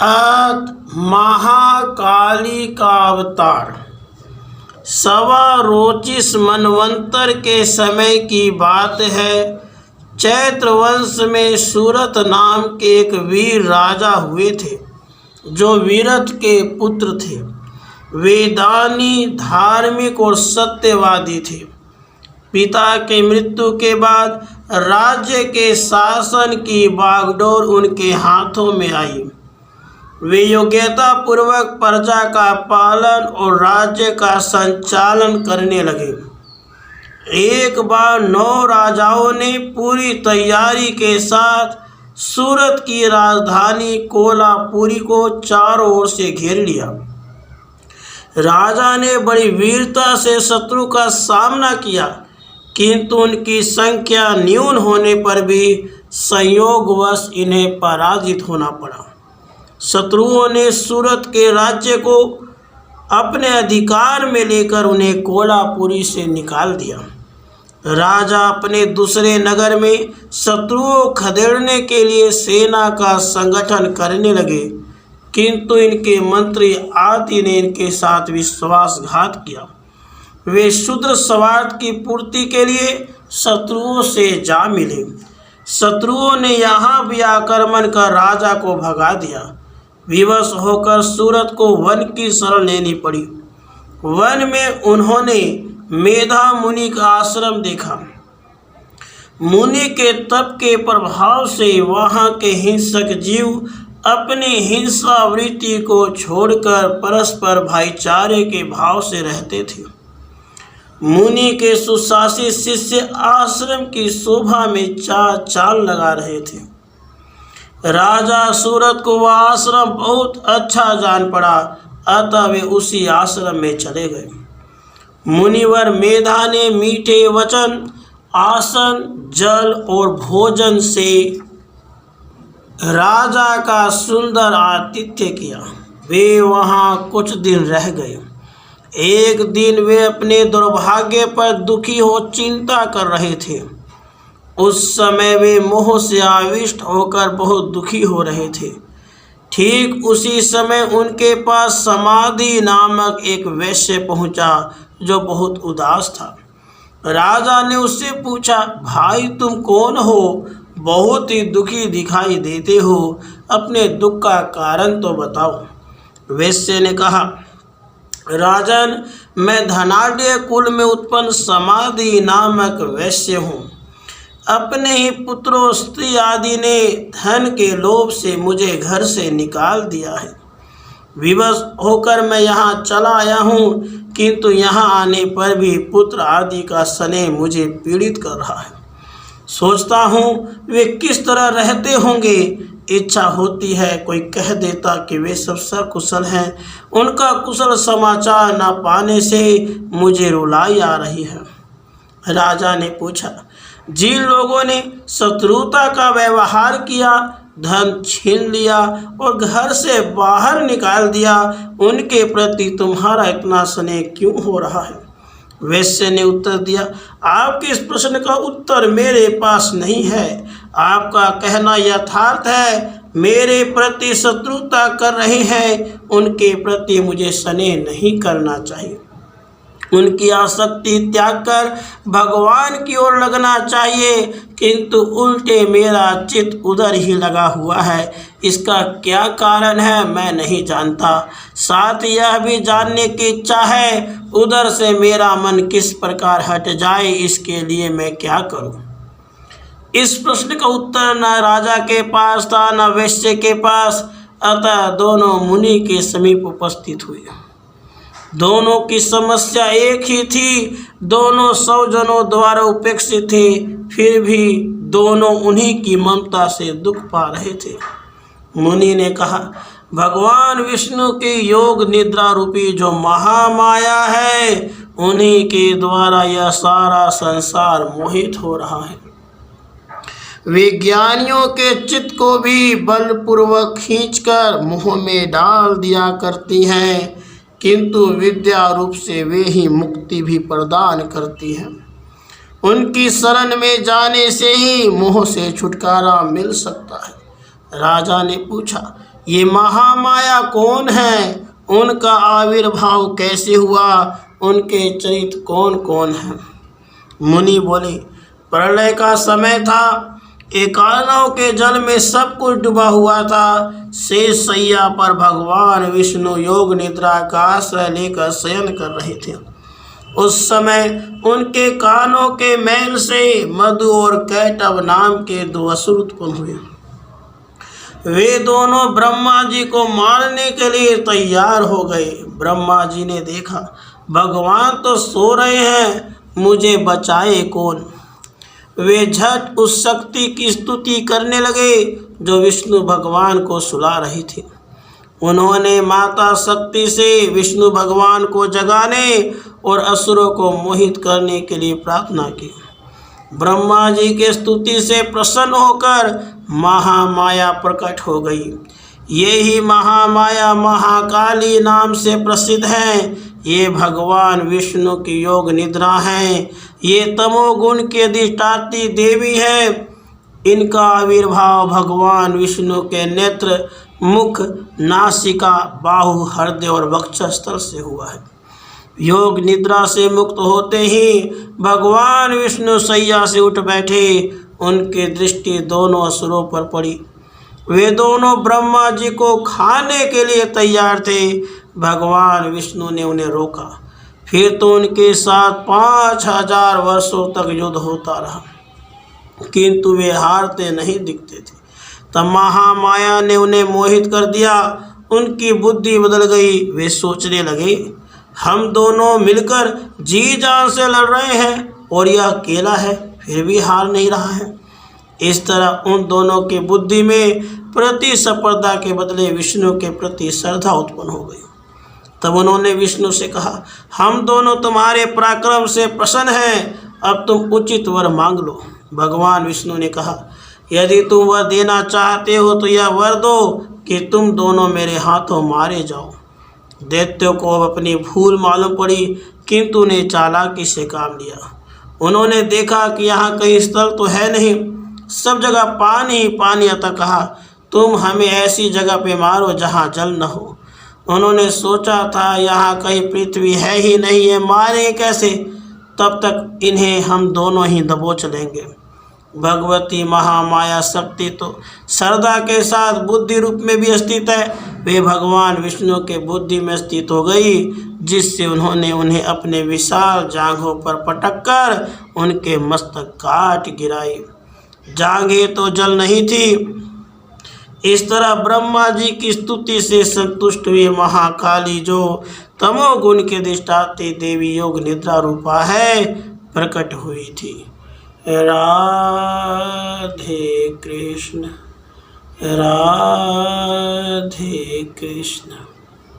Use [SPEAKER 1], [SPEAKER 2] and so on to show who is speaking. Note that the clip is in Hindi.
[SPEAKER 1] आज महाकाली का अवतार। सवा रोचिस मनवंतर के समय की बात है। चैत्र वंश में सूरत नाम के एक वीर राजा हुए थे, जो वीरथ के पुत्र थे। वे दानी, धार्मिक और सत्यवादी थे। पिता के मृत्यु के बाद राज्य के शासन की बागडोर उनके हाथों में आई। वे योग्यता पूर्वक प्रजा का पालन और राज्य का संचालन करने लगे। एक बार 9 राजाओं ने पूरी तैयारी के साथ सूरत की राजधानी कोल्हापुरी को चारों ओर से घेर लिया। राजा ने बड़ी वीरता से शत्रु का सामना किया, किंतु उनकी संख्या न्यून होने पर भी संयोगवश इन्हें पराजित होना पड़ा। शत्रुओं ने सूरत के राज्य को अपने अधिकार में लेकर उन्हें कोल्हापुरी से निकाल दिया। राजा अपने दूसरे नगर में शत्रुओं को खदेड़ने के लिए सेना का संगठन करने लगे, किंतु इनके मंत्री आदि ने इनके साथ विश्वासघात किया। वे शूद्र स्वार्थ की पूर्ति के लिए शत्रुओं से जा मिले। शत्रुओं ने यहाँ भी आक्रमण कर राजा को भगा दिया। विवश होकर सूरत को वन की शरण लेनी पड़ी। वन में उन्होंने मेधा मुनि का आश्रम देखा। मुनि के तप के प्रभाव से वहाँ के हिंसक जीव अपनी हिंसा वृत्ति को छोड़कर परस्पर भाईचारे के भाव से रहते थे। मुनि के सुशासित शिष्य आश्रम की शोभा में चाल लगा रहे थे। राजा सूरत को वह आश्रम बहुत अच्छा जान पड़ा, अतः वे उसी आश्रम में चले गए। मुनिवर मेधा ने मीठे वचन, आसन, जल और भोजन से राजा का सुंदर आतिथ्य किया। वे वहाँ कुछ दिन रह गए। एक दिन वे अपने दुर्भाग्य पर दुखी हो चिंता कर रहे थे। उस समय वे मोह से आविष्ट होकर बहुत दुखी हो रहे थे। ठीक उसी समय उनके पास समाधि नामक एक वैश्य पहुंचा, जो बहुत उदास था। राजा ने उससे पूछा, भाई तुम कौन हो? बहुत ही दुखी दिखाई देते हो, अपने दुख का कारण तो बताओ। वैश्य ने कहा, राजन, मैं धनाढ्य कुल में उत्पन्न समाधि नामक वैश्य हूँ। अपने ही पुत्रों, स्त्री आदि ने धन के लोभ से मुझे घर से निकाल दिया है। विवश होकर मैं यहाँ चला आया हूँ, किंतु यहाँ आने पर भी पुत्र आदि का स्नेह मुझे पीड़ित कर रहा है। सोचता हूँ वे किस तरह रहते होंगे। इच्छा होती है कोई कह देता कि वे सब सकुशल हैं। उनका कुशल समाचार न पाने से मुझे रुलाई आ रही है। राजा ने पूछा, जिन लोगों ने शत्रुता का व्यवहार किया, धन छीन लिया और घर से बाहर निकाल दिया, उनके प्रति तुम्हारा इतना स्नेह क्यों हो रहा है? वैश्य ने उत्तर दिया, आपके इस प्रश्न का उत्तर मेरे पास नहीं है। आपका कहना यथार्थ है। मेरे प्रति शत्रुता कर रहे हैं, उनके प्रति मुझे स्नेह नहीं करना चाहिए। उनकी आसक्ति त्याग कर भगवान की ओर लगना चाहिए, किंतु उल्टे मेरा चित्त उधर ही लगा हुआ है। इसका क्या कारण है मैं नहीं जानता। साथ यह भी जानने की इच्छा है, उधर से मेरा मन किस प्रकार हट जाए, इसके लिए मैं क्या करूं? इस प्रश्न का उत्तर न राजा के पास था न वैश्य के पास, अतः दोनों मुनि के समीप उपस्थित हुए। दोनों की समस्या एक ही थी। दोनों स्वजनों द्वारा उपेक्षित थे, फिर भी दोनों उन्हीं की ममता से दुख पा रहे थे। मुनि ने कहा, भगवान विष्णु की योग निद्रा रूपी जो महामाया है, उन्हीं के द्वारा यह सारा संसार मोहित हो रहा है। विज्ञानियों के चित्त को भी बलपूर्वक खींचकर मुँह में डाल दिया करती हैं, किंतु विद्या रूप से वे ही मुक्ति भी प्रदान करती हैं। उनकी शरण में जाने से ही मोह से छुटकारा मिल सकता है। राजा ने पूछा, ये महामाया कौन है, उनका आविर्भाव कैसे हुआ, उनके चरित्र कौन कौन हैं। मुनि बोले, प्रलय का समय था, एकानव के जल में सब कुछ डूबा हुआ था। शेष शैया पर भगवान विष्णु योग निद्रा का आश्रय लेकर शयन कर रहे थे। उस समय उनके कानों के मैल से मधु और कैटभ नाम के दो असुर उत्पन्न हुए। वे दोनों ब्रह्मा जी को मारने के लिए तैयार हो गए। ब्रह्मा जी ने देखा भगवान तो सो रहे हैं, मुझे बचाए कौन। वे झट उस शक्ति की स्तुति करने लगे जो विष्णु भगवान को सुला रही थी। उन्होंने माता शक्ति से विष्णु भगवान को जगाने और असुरों को मोहित करने के लिए प्रार्थना की। ब्रह्मा जी के स्तुति से प्रसन्न होकर महामाया प्रकट हो गई। ये ही महामाया महाकाली नाम से प्रसिद्ध है। ये भगवान विष्णु की योग निद्रा हैं। ये तमोगुण के अधिष्ठात्री देवी है। इनका आविर्भाव भगवान विष्णु के नेत्र, मुख, नासिका, बाहु, हृदय और वक्षस्थल से हुआ है। योग निद्रा से मुक्त होते ही भगवान विष्णु शैया से उठ बैठे। उनकी दृष्टि दोनों असुरों पर पड़ी। वे दोनों ब्रह्मा जी को खाने के लिए तैयार थे। भगवान विष्णु ने उन्हें रोका। फिर तो उनके साथ 5000 वर्षों तक युद्ध होता रहा, किंतु वे हारते नहीं दिखते थे। तब महामाया ने उन्हें मोहित कर दिया। उनकी बुद्धि बदल गई। वे सोचने लगे, हम दोनों मिलकर जी जान से लड़ रहे हैं और यह अकेला है, फिर भी हार नहीं रहा है। इस तरह उन दोनों की बुद्धि में प्रतिस्पर्धा के बदले विष्णु के प्रति श्रद्धा उत्पन्न हो गई। तब उन्होंने विष्णु से कहा, हम दोनों तुम्हारे पराक्रम से प्रसन्न हैं, अब तुम उचित वर मांग लो। भगवान विष्णु ने कहा, यदि तुम वर देना चाहते हो तो यह वर दो कि तुम दोनों मेरे हाथों मारे जाओ। दैत्यों को अब अपनी भूल मालूम पड़ी, किंतु उन्हें चालाकी से काम लिया। उन्होंने देखा कि यहाँ कहीं स्थल तो है नहीं, सब जगह पानी ही पानी, अतः कहा, तुम हमें ऐसी जगह पे मारो जहाँ जल न हो। उन्होंने सोचा था यहाँ कहीं पृथ्वी है ही नहीं है, मारेंगे कैसे, तब तक इन्हें हम दोनों ही दबोच लेंगे। भगवती महामाया शक्ति तो श्रद्धा के साथ बुद्धि रूप में भी स्थित है। वे भगवान विष्णु के बुद्धि में स्थित हो गई, जिससे उन्होंने उन्हें अपने विशाल जांघों पर पटककर उनके मस्तक काट गिराई। जांघें तो जल नहीं थी। इस तरह ब्रह्मा जी की स्तुति से संतुष्ट हुई महाकाली, जो तमोगुण के अधिष्ठात्री देवी योग निद्रा रूपा है, प्रकट हुई थी। राधे कृष्ण, राधे कृष्ण।